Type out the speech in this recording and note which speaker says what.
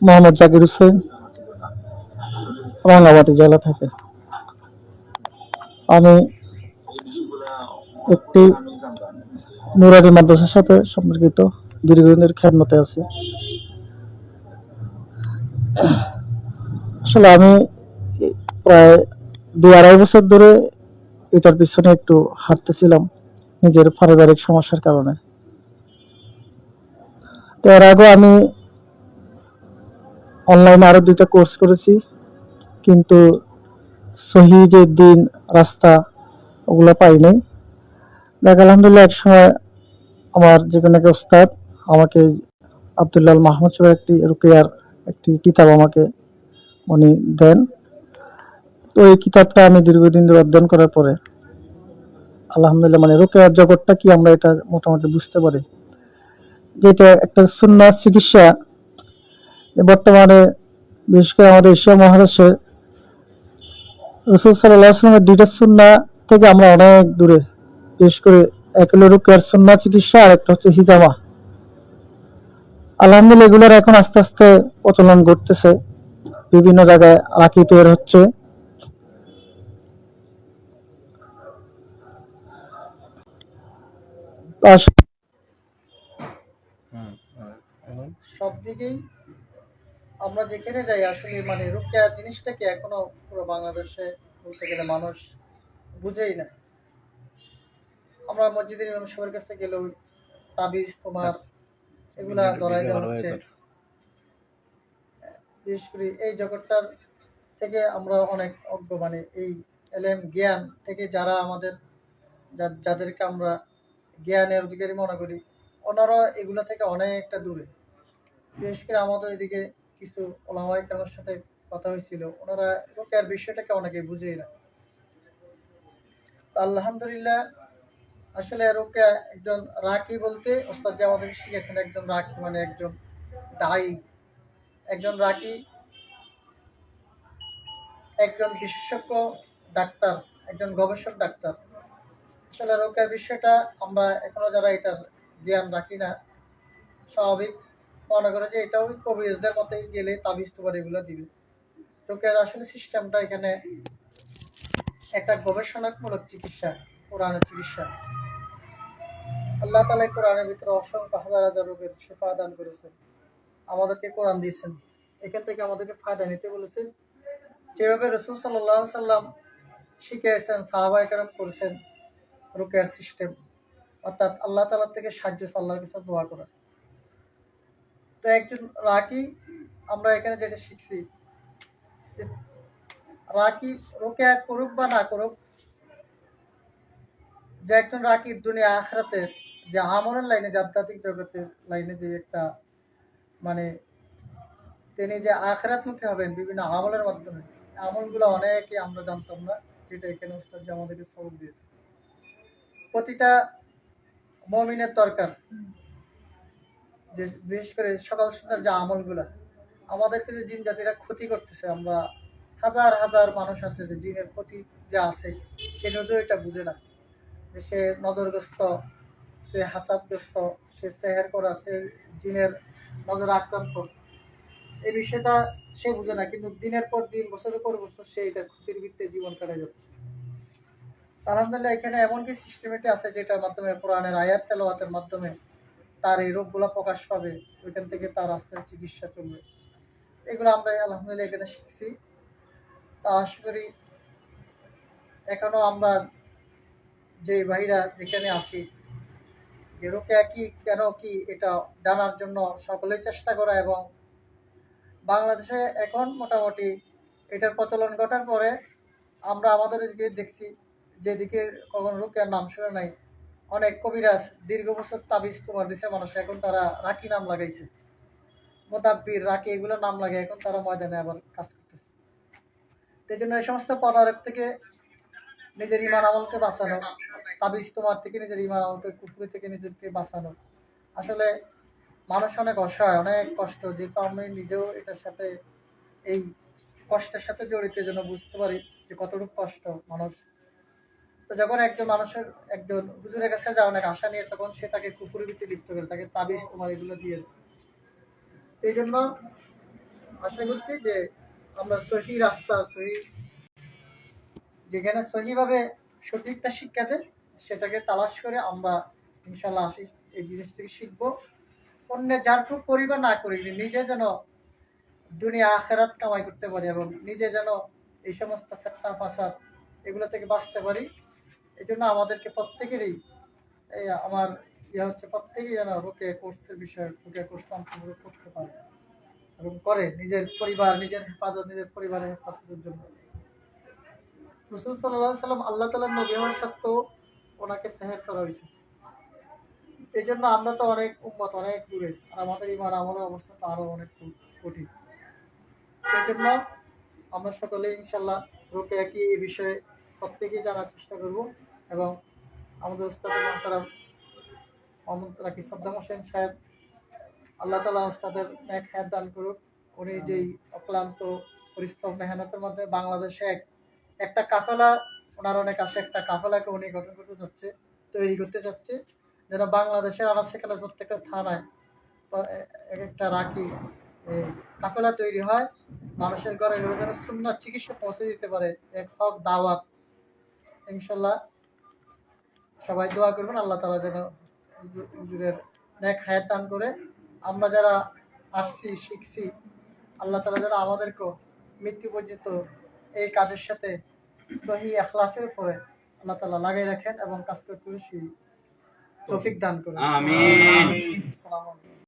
Speaker 1: মোহাম্মদ জাকির হোসেন, রাঙ্গামাটি জেলা থেকে। আমি একটি নুরানি মাদ্রাসার সাথে সম্পর্কিত, দীর্ঘদিনের খেদমতে আছি। আসলে আমি প্রায় 2-2.5 বছর ধরে এটার পিছনে একটু হাঁটতেছিলাম নিজের পারিবারিক সমস্যার কারণে। তো এর আগে আমি অনলাইনে আরো 2টা কোর্স করেছি, কিন্তু সহি যে দিন রাস্তা ওগুলো পাই নাই। দেখ আলহামদুলিল্লাহ এক সময় আমার যেখানে এক ওস্তাদ আমাকে আব্দুল্লাহ মাহমুদ সাহেব একটি রুকিয়ার একটি কিতাব আমাকে উনি দেন। তো এই কিতাবটা আমি দীর্ঘদিন ধরে অধ্যয়ন করার পরে আলহামদুলিল্লাহ মানে রুকিয়ার জগৎটা কি আমরা এটা মোটামুটি বুঝতে পারি, যেটা একটা সুন্নাহ চিকিৎসা বর্তমানে বিশেষ করে আমাদের এশিয়া মহাদেশে রাসূল সাল্লাল্লাহু আলাইহি ওয়াসাল্লামের 2টা সুন্নাহ থেকে আমরা অনেক দূরে। বিশেষ করে এক হলো রুকিয়ার সুন্নাহ চিকিৎসা, আর একটা হচ্ছে হিজামা। আলহামদুলিল্লাহ এগুলোর এখন আস্তে আস্তে প্রচলন ঘটতেছে, বিভিন্ন জায়গায় রাখি তৈরি হচ্ছে। সব দিকেই আমরা যেখানে যাই আসলে মানে রুকিয়া জিনিসটাকে এখনো পুরো বাংলাদেশে বলতে গেলে মানুষ বুঝেই না। আমরা মসজিদের ইমাম সাহেবের কাছে গেলেও তাবিজ তোমার এগুলা ধরাই দেওয়া হচ্ছে। বিশেষ করে এই জগৎটার থেকে আমরা অনেক অজ্ঞ, মানে এই এলেম জ্ঞান থেকে যারা আমাদের যাদেরকে আমরা জ্ঞানের অধিকারী মনে করি, ওনারা এগুলা থেকে অনেকটা দূরে। বিশেষ করে আমাদের এদিকে কিছু ওলামায়ে কেরামের সাথে কথা হয়েছিল, ওনারা রুকিয়ার বিষয়টাকে অনেকে বুঝেই না। আলহামদুলিল্লাহ আসলে রুকিয়া একজন রাকি বলতে ওস্তাদ যে আমাদের শিখেছেন, একজন রাকি মানে একজন দায়ী, একজন রাকি, একজন বিশেষজ্ঞ ডাক্তার, একজন গবেষক ডাক্তার। আসলে রুকিয়ার বিষয়টা আমরা এখনো যারা এটার জ্ঞান রাখি না, স্বাভাবিক মনে করে যে এটাও কবিরাজদের মতে গেলে তাবিজ তোমার এগুলো দিবে। রুকিয়ার আসলে সিস্টেমটা এখানে একটা গবেষণামূলক চিকিৎসা, কোরআনের চিকিৎসা। আল্লাহ তাআলা কোরআনের ভিতরে অসংখ্য হাজার হাজার রোগের শিফা দান করেছেন, আমাদেরকে কোরআন দিয়েছেন, এখান থেকে আমাদেরকে ফায়দা নিতে বলেছেন। যেভাবে রাসূল সাল্লাল্লাহু আলাইহি সাল্লাম শিখিয়েছেন, সাহাবায়ে কেরাম করেছেন রুকিয়ার সিস্টেম, অর্থাৎ আল্লাহ তাআলা থেকে সাহায্য, আল্লাহর কাছে দোয়া করা। তো একজন রাকি, আমরা এখানে যেটা শিখছি, রাকি রুকিয়া করুক বা না করুক, যে একজন রাকি দুনিয়া আখিরাতে যে আমলের লাইনে, আধ্যাত্মিক জগতের লাইনে যে একটা মানে তিনি যে আখিরাতমুখী হবেন বিভিন্ন আমলের মাধ্যমে, আমলগুলো অনেকে আমরা জানতাম না, যেটা এখানে উস্তাদ যে আমাদেরকে সবক দিয়েছে। প্রতিটা মুমিনের দরকার যে বিশেষ করে সকাল সন্ধ্যার যে আমলগুলা, আমাদেরকে যে জিন জাতিরা ক্ষতি করতেছে, আমরা হাজার হাজার মানুষ আছে যে জিনের ক্ষতি যে আছে, সে নজর এটা বুঝে না, যে সে নজরগ্রস্ত, সে হাসাদগ্রস্ত, সে সেহের করা, সে জিনের নজর আক্রান্ত, এই বিষয়টা সে বুঝে না। কিন্তু দিনের পর দিন, বছরের পর বছর সে এটা ক্ষতির ভিত্তিতে জীবন কাটাই যাচ্ছে। আলহামদুলিল্লাহ এখানে এমন কি সিস্টেমেটি আছে যেটার মাধ্যমে কোরআনের আয়াত তেলাওয়াতের মাধ্যমে তার এই রোগগুলা প্রকাশ পাবে, ওইখান থেকে তার আস্তে চিকিৎসা চলবে। এগুলো আমরা আলহামদুলিল্লাহ এখানে শিখছি। তা আশা করি এখনো আমরা যে ভাইরা যেখানে আছি, যে রোকেয়া কি, কেন কি, এটা জানার জন্য সকলেই চেষ্টা করা, এবং বাংলাদেশে এখন মোটামুটি এটার প্রচলন ঘটার পরে আমরা আমাদের দিকে দেখছি, যেদিকে কখন রোকেয়ার নাম শুনে নাই, অনেক কবিরাজ দীর্ঘ বছর তাবিজ তোমার দিছে মানুষ, এখন তারা রাকি নাম লাগাইছে, মোদাব্বির, রাকি, এগুলো নাম লাগে, এখন তারা ময়দানে আবার কাজ করতেছে। এই জন্য এই সমস্ত পদার্থ থেকে নিজের ইমান আমলকে বাঁচানো, তাবিজ তোমার থেকে নিজের ইমান আমলকে, কুফরি থেকে নিজেকে বাঁচানো। আসলে মানুষ অনেক অসহায়, অনেক কষ্ট, যেহেতু আমি নিজেও এটার সাথে, এই কষ্টের সাথে জড়িত, জন্য বুঝতে পারি যে কতটুকু কষ্ট মানুষ। তো যখন একজন মানুষের একজন হুজুরের কাছে যায় অনেক আশা নিয়ে, তখন সে তাকে কুফুরি ভিত্তি লিপ্ত করে, তাকে তাবিজ তোমার এগুলো দিয়ে দেয়। এই জন্য আশা করছি যে আমরা সহি রাস্তা, সহি যেখানে সহিভাবে সঠিকটা শিক্ষা দেয় সেটাকে তালাশ করে আমরা ইনশাল্লাহ আসি, এই জিনিস থেকে শিখবো। অন্যের যারটুক করি বা না করি, নিজে যেন দুনিয়া আখেরাত কামাই করতে পারি এবং নিজে যেন এই সমস্ত ফেতনা ফাসাদ এগুলো থেকে বাঁচতে পারি। এই জন্য আমাদেরকে প্রত্যেকেরই এই আমার হচ্ছে প্রত্যেকেই যেন রোকে কোর্সের বিষয়ে রোকে কোর্স অন্তর্ভুক্ত করতে পারে এবং করে নিজের পরিবার, নিজের হেফাজত, নিজের পরিবারের হেফাজতের জন্য। রাসূল সাল্লাল্লাহু আলাইহি সাল্লাম আল্লাহ তাআলার নবী হওয়া সত্ত্বেও ওনাকে সেহের করা হয়েছে। এই জন্য আমরা তো অনেক উম্মত, অনেক দূরে, আর আমাদের ইমান আমলের অবস্থা তো আরো অনেক কঠিন। এই জন্য আমরা সকলে ইনশাল্লাহ রোকেয়া কি এই বিষয়ে প্রত্যেকেই জানার চেষ্টা করব এবং আমাদের উস্তাদের মহতারাম মোহাম্মদ রাকিব সাদ্দাম হোসেন সাহেব, আল্লাহ তাআলা উস্তাদের নেক হায়াত দান করুক। উনি যেই অক্লান্ত পরিশ্রম মেহনতের মধ্যে বাংলাদেশে একটা কাফেলা, ওনার অনেক আসে, একটা কাফেলাকে উনি গঠন করতে চাচ্ছে, তৈরি করতে চাচ্ছে, যেন বাংলাদেশের আনাচে কানাচে প্রত্যেকটা থানায় এক একটা রাখি কাফেলা তৈরি হয়, মানুষের ঘরে ঘরে যেন সুন্নাত চিকিৎসা পৌঁছে দিতে পারে, এক হক দাওয়াত। ইনশাল্লাহ সবাই দোয়া করবেন আল্লাহ তাআলা যেন হুজুরের নেক হায়াত দান করে। আমরা যারা আসছি শিখছি, আল্লাহ তাআলা যেন আমাদেরকেও মৃত্যু পর্যন্ত এই কাজের সাথে সহি ইখলাসের উপরে আল্লাহ তাআলা লাগাই রাখেন এবং কাজ করতে তৌফিক দান করেন।
Speaker 2: আমিন।
Speaker 1: আসসালামু আলাইকুম।